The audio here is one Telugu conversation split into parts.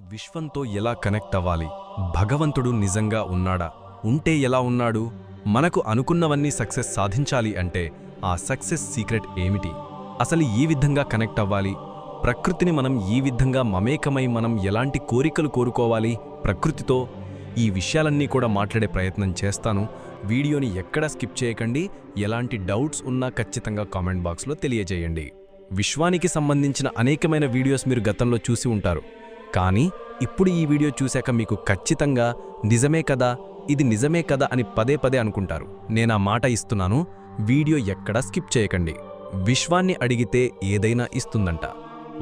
విశ్వంతో ఎలా కనెక్ట్ అవ్వాలి? భగవంతుడు నిజంగా ఉన్నాడా? ఉంటే ఎలా ఉన్నాడు? మనకు అనుకున్నవన్నీ సక్సెస్ సాధించాలి అంటే ఆ సక్సెస్ సీక్రెట్ ఏమిటి? అసలు ఈ విధంగా కనెక్ట్ అవ్వాలి? ప్రకృతిని మనం ఈ విధంగా మమేకమై మనం ఎలాంటి కోరికలు కోరుకోవాలి ప్రకృతితో? ఈ విషయాలన్నీ కూడా మాట్లాడే ప్రయత్నం చేస్తాను. వీడియోని ఎక్కడా స్కిప్ చేయకండి. ఎలాంటి డౌట్స్ ఉన్నా ఖచ్చితంగా కామెంట్ బాక్స్లో తెలియజేయండి. విశ్వానికి సంబంధించిన అనేకమైన వీడియోస్ మీరు గతంలో చూసి ఉంటారు. కానీ ఇప్పుడు ఈ వీడియో చూశాక మీకు ఖచ్చితంగా నిజమే కదా, ఇది నిజమే కదా అని పదే పదే అనుకుంటారు. నేనా మాట ఇస్తున్నాను, వీడియో ఎక్కడా స్కిప్ చేయకండి. విశ్వాన్ని అడిగితే ఏదైనా ఇస్తుందంట.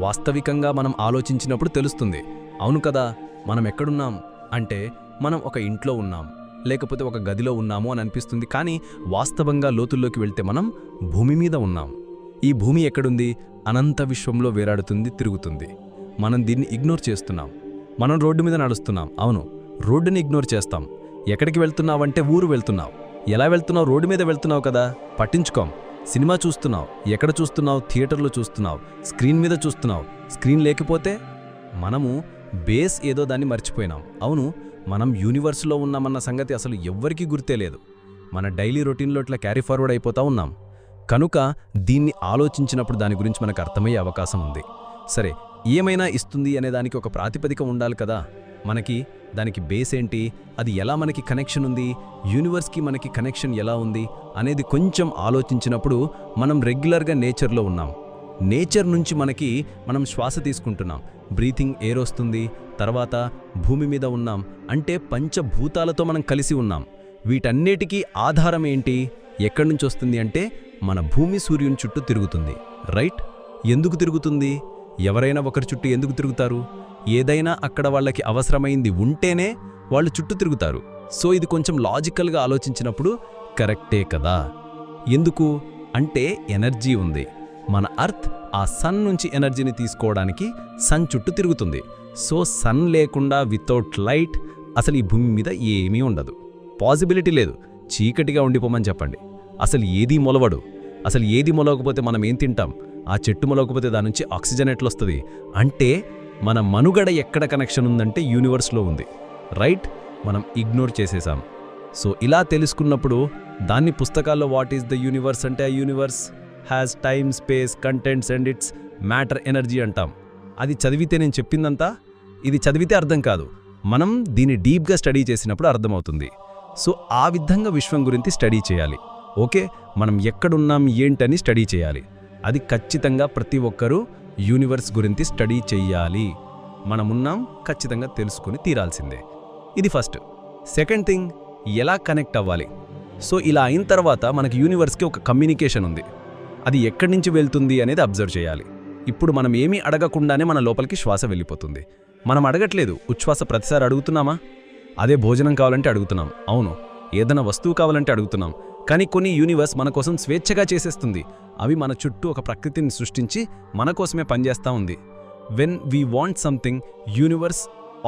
వాస్తవికంగా మనం ఆలోచించినప్పుడు తెలుస్తుంది. అవును కదా, మనం ఎక్కడున్నాం అంటే మనం ఒక ఇంట్లో ఉన్నాం, లేకపోతే ఒక గదిలో ఉన్నాము అని అనిపిస్తుంది. కానీ వాస్తవంగా లోతుల్లోకి వెళ్తే మనం భూమి మీద ఉన్నాం. ఈ భూమి ఎక్కడుంది? అనంత విశ్వంలో వేలాడుతుంది, తిరుగుతుంది. మనం దీన్ని ఇగ్నోర్ చేస్తున్నాం. మనం రోడ్డు మీద నడుస్తున్నాం. అవును, రోడ్డుని ఇగ్నోర్ చేస్తాం. ఎక్కడికి వెళ్తున్నావంటే ఊరు వెళ్తున్నావు. ఎలా వెళ్తున్నావు? రోడ్డు మీద వెళ్తున్నావు కదా, పట్టించుకోం. సినిమా చూస్తున్నావు. ఎక్కడ చూస్తున్నావు? థియేటర్లో చూస్తున్నావు, స్క్రీన్ మీద చూస్తున్నావు. స్క్రీన్ లేకపోతే మనము బేస్ ఏదో దాన్ని మర్చిపోయినాం. అవును, మనం యూనివర్స్లో ఉన్నామన్న సంగతి అసలు ఎవ్వరికీ గుర్తే లేదు. మన డైలీ రొటీన్లో ఇట్లా క్యారీ ఫార్వర్డ్ అయిపోతా ఉన్నాం. కనుక దీన్ని ఆలోచించినప్పుడు దాని గురించి మనకు అర్థమయ్యే అవకాశం ఉంది. సరే, ఏమైనా ఇస్తుంది అనే దానికి ఒక ప్రాతిపదిక ఉండాలి కదా. మనకి దానికి బేస్ ఏంటి, అది ఎలా మనకి కనెక్షన్ ఉంది, యూనివర్స్కి మనకి కనెక్షన్ ఎలా ఉంది అనేది కొంచెం ఆలోచించినప్పుడు మనం రెగ్యులర్గా నేచర్లో ఉన్నాం. నేచర్ నుంచి మనం శ్వాస తీసుకుంటున్నాం, బ్రీతింగ్ ఎయిర్ వస్తుంది. తర్వాత భూమి మీద ఉన్నాం అంటే పంచభూతాలతో మనం కలిసి ఉన్నాం. వీటన్నిటికీ ఆధారం ఏంటి, ఎక్కడి నుంచి వస్తుంది అంటే మన భూమి సూర్యుని చుట్టూ తిరుగుతుంది. రైట్? ఎందుకు తిరుగుతుంది? ఎవరైనా ఒకరి చుట్టూ ఎందుకు తిరుగుతారు? ఏదైనా అక్కడ వాళ్ళకి అవసరమైంది ఉంటేనే వాళ్ళు చుట్టూ తిరుగుతారు. సో ఇది కొంచెం లాజికల్గా ఆలోచించినప్పుడు కరెక్టే కదా. ఎందుకు అంటే ఎనర్జీ ఉంది. మన అర్త్ ఆ సన్ నుంచి ఎనర్జీని తీసుకోవడానికి సన్ చుట్టూ తిరుగుతుంది. సో సన్ లేకుండా వితౌట్ లైట్ అసలు ఈ భూమి మీద ఏమీ ఉండదు. పాసిబిలిటీ లేదు. చీకటిగా ఉండిపోమని చెప్పండి, అసలు ఏదీ మొలవడు. అసలు ఏది మొలవకపోతే మనం ఏం తింటాం? ఆ చెట్టు మొలవకపోతే దాని నుంచి ఆక్సిజన్ ఎట్లొస్తుంది? అంటే మన మనుగడ ఎక్కడ కనెక్షన్ ఉందంటే యూనివర్స్లో ఉంది. రైట్? మనం ఇగ్నోర్ చేసేసాం. సో ఇలా తెలుసుకున్నప్పుడు దాన్ని పుస్తకాల్లో వాట్ ఈస్ ద యూనివర్స్ అంటే ఆ universe has time, space, contents and it's matter, energy అంటాం. అది చదివితే నేను చెప్పిందంతా ఇది చదివితే అర్థం కాదు. మనం దీన్ని డీప్గా స్టడీ చేసినప్పుడు అర్థమవుతుంది. సో ఆ విధంగా విశ్వం గురించి స్టడీ చేయాలి. ఓకే, మనం ఎక్కడున్నాం ఏంటని స్టడీ చేయాలి. అది ఖచ్చితంగా ప్రతి ఒక్కరూ యూనివర్స్ గురించి స్టడీ చెయ్యాలి. మనమున్నాం, ఖచ్చితంగా తెలుసుకుని తీరాల్సిందే. ఇది ఫస్ట్. సెకండ్ థింగ్, ఎలా కనెక్ట్ అవ్వాలి? సో ఇలా అయిన తర్వాత మనకి యూనివర్స్కి ఒక కమ్యూనికేషన్ ఉంది. అది ఎక్కడి నుంచి వెళ్తుంది అనేది అబ్జర్వ్ చేయాలి. ఇప్పుడు మనం ఏమీ అడగకుండానే మన లోపలికి శ్వాస వెళ్ళిపోతుంది. మనం అడగట్లేదు. ఉచ్ఛ్వాస ప్రతిసారి అడుగుతున్నామా? అదే భోజనం కావాలంటే అడుగుతున్నాం. అవును, ఏదైనా వస్తువు కావాలంటే అడుగుతున్నాం. కానీ కొన్ని యూనివర్స్ మన కోసం స్వేచ్ఛగా చేసేస్తుంది. అవి మన చుట్టూ ఒక ప్రకృతిని సృష్టించి మన కోసమే పనిచేస్తూ ఉంది. When we want something, universe,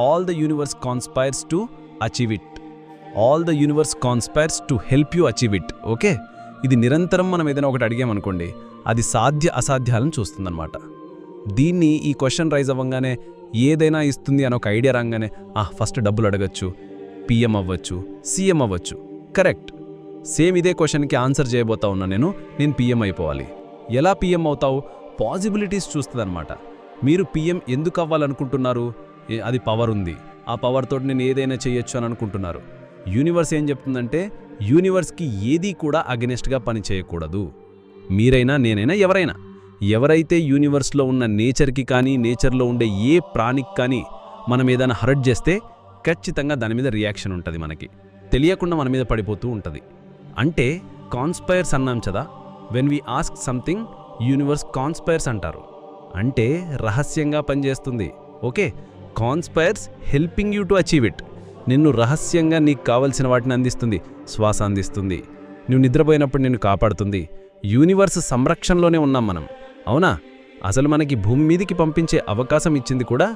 all the universe conspires to achieve it. All the universe conspires to help you achieve it. Okay, ఇది నిరంతరం మనం ఏదైనా ఒకటి అడిగామనుకోండి, అది సాధ్య అసాధ్యాలను చూస్తుందన్నమాట. దీన్ని ఈ క్వశ్చన్ రైజ్ అవ్వగానే ఏదైనా ఇస్తుంది అని ఒక ఐడియా రాగానే ఫస్ట్ డబ్బులు అడగచ్చు, పిఎం అవ్వచ్చు, సీఎం అవ్వచ్చు. కరెక్ట్. సేమ్ ఇదే క్వశ్చన్కి ఆన్సర్ చేయబోతా ఉన్నా నేను పిఎం అయిపోవాలి. ఎలా పిఎం అవుతావు? పాసిబిలిటీస్ చూస్తుందన్నమాట. మీరు పిఎం ఎందుకు అవ్వాలనుకుంటున్నారు? అది పవర్ ఉంది, ఆ పవర్ తోటి నేను ఏదైనా చేయొచ్చు అని అనుకుంటున్నారు. యూనివర్స్ ఏం చెప్తుందంటే యూనివర్స్కి ఏదీ కూడా అగెనిస్ట్గా పని చేయకూడదు. మీరైనా, నేనైనా, ఎవరైతే యూనివర్స్లో ఉన్న నేచర్కి కానీ, నేచర్లో ఉండే ఏ ప్రాణికి కానీ మనం ఏదైనా హర్ట్ చేస్తే ఖచ్చితంగా దాని మీద రియాక్షన్ ఉంటుంది. మనకి తెలియకుండా మన మీద పడిపోతూ ఉంటుంది. అంటే కాన్స్పైర్స్ అన్నాం కదా, when we ask something, universe conspires అంటారు. అంటే రహస్యంగా పనిచేస్తుంది. Okay, conspires helping you to achieve it. నిన్ను రహస్యంగా నీకు కావలసిన వాటిని అందిస్తుంది. శ్వాస అందిస్తుంది, నువ్వు నిద్రపోయినప్పుడు నిన్ను కాపాడుతుంది. యూనివర్స్ సంరక్షణలోనే ఉన్నాం మనం. అవునా? అసలు మనకి భూమి మీదికి పంపించే అవకాశం ఇచ్చింది కూడా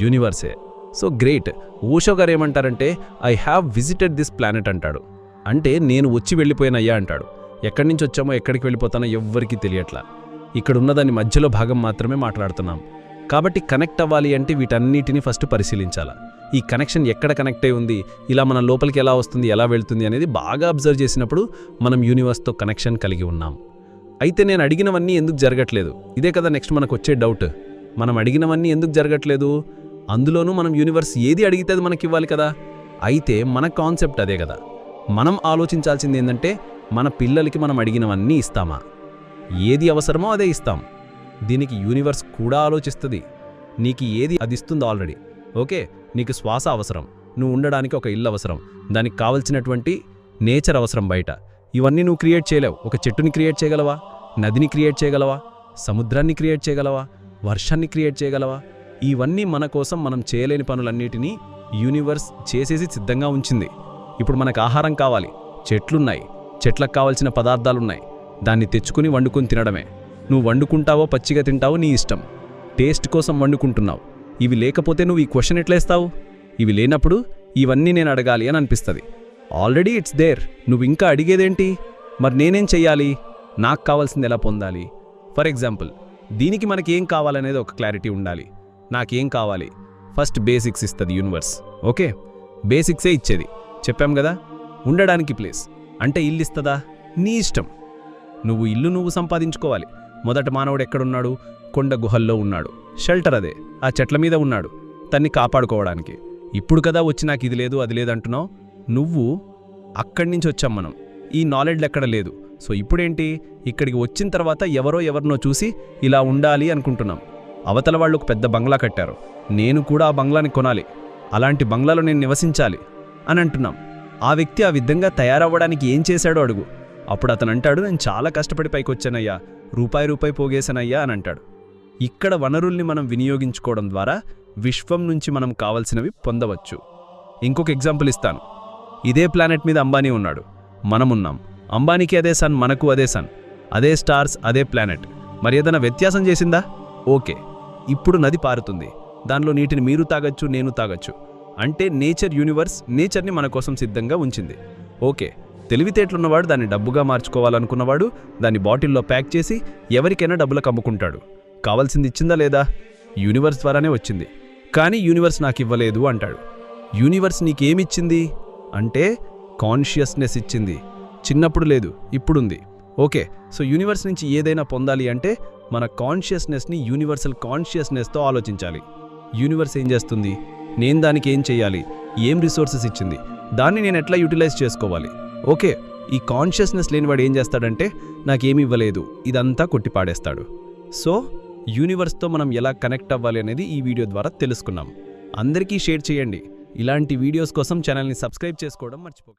యూనివర్సే. So great. ఓషో గారు ఏమంటారంటే I have visited this planet అంటాడు. అంటే నేను వచ్చి వెళ్ళిపోయానయ్యా అంటాడు. ఎక్కడి నుంచి వచ్చామో ఎక్కడికి వెళ్ళిపోతానో ఎవ్వరికీ తెలియట్లా. ఇక్కడున్నదాన్ని మధ్యలో భాగం మాత్రమే మాట్లాడుతున్నాం. కాబట్టి కనెక్ట్ అవ్వాలి అంటే వీటన్నిటిని ఫస్ట్ పరిశీలించాలి. ఈ కనెక్షన్ ఎక్కడ కనెక్ట్ అయి ఉంది, ఇలా మన లోపలికి ఎలా వస్తుంది, ఎలా వెళ్తుంది అనేది బాగా అబ్జర్వ్ చేసినప్పుడు మనం యూనివర్స్తో కనెక్షన్ కలిగి ఉన్నాం. అయితే నేను అడిగినవన్నీ ఎందుకు జరగట్లేదు, ఇదే కదా నెక్స్ట్ మనకు వచ్చే డౌట్. మనం అడిగినవన్నీ ఎందుకు జరగట్లేదు, అందులోనూ మనం యూనివర్స్ ఏది అడిగితే అది మనకి ఇవ్వాలి కదా. అయితే మన కాన్సెప్ట్ అదే కదా. మనం ఆలోచించాల్సింది ఏంటంటే మన పిల్లలకి మనం అడిగినవన్నీ ఇస్తామా, ఏది అవసరమో అదే ఇస్తాం. దీనికి యూనివర్స్ కూడా ఆలోచిస్తుంది. నీకు ఏది అది ఇస్తుంది ఆల్రెడీ. ఓకే, నీకు శ్వాస అవసరం, నువ్వు ఉండడానికి ఒక ఇల్లు అవసరం, దానికి కావలసినటువంటి నేచర్ అవసరం బయట. ఇవన్నీ నువ్వు క్రియేట్ చేయలేవు. ఒక చెట్టుని క్రియేట్ చేయగలవా, నదిని క్రియేట్ చేయగలవా, సముద్రాన్ని క్రియేట్ చేయగలవా, వర్షాన్ని క్రియేట్ చేయగలవా? ఇవన్నీ మన కోసం మనం చేయలేని పనులన్నిటినీ యూనివర్స్ చేసేసి సిద్ధంగా ఉంచింది. ఇప్పుడు మనకు ఆహారం కావాలి, చెట్లున్నాయి, చెట్లకు కావలసిన పదార్థాలున్నాయి, దాన్ని తెచ్చుకుని వండుకుని తినడమే. నువ్వు వండుకుంటావో పచ్చిగా తింటావో నీ ఇష్టం. టేస్ట్ కోసం వండుకుంటున్నావు. ఇవి లేకపోతే నువ్వు ఈ క్వశ్చన్ ఎట్లేస్తావు? ఇవి లేనప్పుడు ఇవన్నీ నేను అడగాలి అని అనిపిస్తుంది. ఆల్రెడీ ఇట్స్ దేర్, నువ్వు ఇంకా అడిగేదేంటి? మరి నేనేం చెయ్యాలి, నాకు కావాల్సింది ఎలా పొందాలి? ఫర్ ఎగ్జాంపుల్, దీనికి మనకేం కావాలనేది ఒక క్లారిటీ ఉండాలి. నాకేం కావాలి, ఫస్ట్ బేసిక్స్ ఇస్తుంది యూనివర్స్. ఓకే, బేసిక్సే ఇచ్చేది. చెప్పాం కదా, ఉండడానికి ప్లేస్ అంటే ఇల్లు ఇస్తుందా? నీ ఇష్టం. నువ్వు ఇల్లు నువ్వు సంపాదించుకోవాలి. మొదట మానవుడు ఎక్కడున్నాడు? కొండ గుహల్లో ఉన్నాడు. షెల్టర్ అదే, ఆ చెట్ల మీద ఉన్నాడు, తన్ని కాపాడుకోవడానికి. ఇప్పుడు కదా వచ్చి నాకు ఇది లేదు అది లేదు అంటున్నావు. నువ్వు అక్కడి నుంచి వచ్చాం మనం, ఈ నాలెడ్జ్ ఎక్కడ లేదు. సో ఇప్పుడేంటి, ఇక్కడికి వచ్చిన తర్వాత ఎవరినో చూసి ఇలా ఉండాలి అనుకుంటున్నాం. అవతల వాళ్ళు ఒక పెద్ద బంగ్లా కట్టారు, నేను కూడా ఆ బంగ్లాని కొనాలి, అలాంటి బంగ్లాలో నేను నివసించాలి అని అంటున్నాం. ఆ వ్యక్తి ఆ విధంగా తయారవ్వడానికి ఏం చేశాడో అడుగు. అప్పుడు అతను అంటాడు, నేను చాలా కష్టపడి పైకొచ్చానయ్యా, రూపాయి పోగేశానయ్యా అని అంటాడు. ఇక్కడ వనరుల్ని మనం వినియోగించుకోవడం ద్వారా విశ్వం నుంచి మనం కావలసినవి పొందవచ్చు. ఇంకొక ఎగ్జాంపుల్ ఇస్తాను. ఇదే ప్లానెట్ మీద అంబానీ ఉన్నాడు, మనమున్నాం. అంబానీకి అదే సన్, మనకు అదే సన్, అదే స్టార్స్, అదే ప్లానెట్. మరి ఏదైనా వ్యత్యాసం చేసిందా? ఓకే, ఇప్పుడు నది పారుతుంది, దానిలో నీటిని మీరు తాగొచ్చు, నేను తాగొచ్చు. అంటే నేచర్, యూనివర్స్ నేచర్ని మన కోసం సిద్ధంగా ఉంచింది. ఓకే, తెలివితేటలున్నవాడు దాన్ని డబ్బుగా మార్చుకోవాలనుకున్నవాడు దాన్ని బాటిల్లో ప్యాక్ చేసి ఎవరికైనా డబ్బులకు అమ్ముకుంటాడు. కావాల్సింది ఇచ్చిందా లేదా? యూనివర్స్ ద్వారానే వచ్చింది. కానీ యూనివర్స్ నాకు ఇవ్వలేదు అంటాడు. యూనివర్స్ నీకేమిచ్చింది అంటే కాన్షియస్నెస్ ఇచ్చింది. చిన్నప్పుడు లేదు, ఇప్పుడుంది. ఓకే, సో యూనివర్స్ నుంచి ఏదైనా పొందాలి అంటే మన కాన్షియస్నెస్ని యూనివర్సల్ కాన్షియస్నెస్తో ఆలోచించాలి. యూనివర్స్ ఏం చేస్తుంది, నేను దానికి ఏం చేయాలి, ఏం రిసోర్సెస్ ఇచ్చింది, దాన్ని నేను ఎట్లా యూటిలైజ్ చేసుకోవాలి. ఓకే, ఈ కాన్షియస్నెస్ లేనివాడు ఏం చేస్తాడంటే నాకేమీ ఇవ్వలేదు, ఇదంతా కొట్టిపాడేస్తాడు. సో యూనివర్స్తో మనం ఎలా కనెక్ట్ అవ్వాలి అనేది ఈ వీడియో ద్వారా తెలుసుకున్నాం. అందరికీ షేర్ చేయండి. ఇలాంటి వీడియోస్ కోసం ఛానల్ని సబ్స్క్రైబ్ చేసుకోవడం మర్చిపోకండి.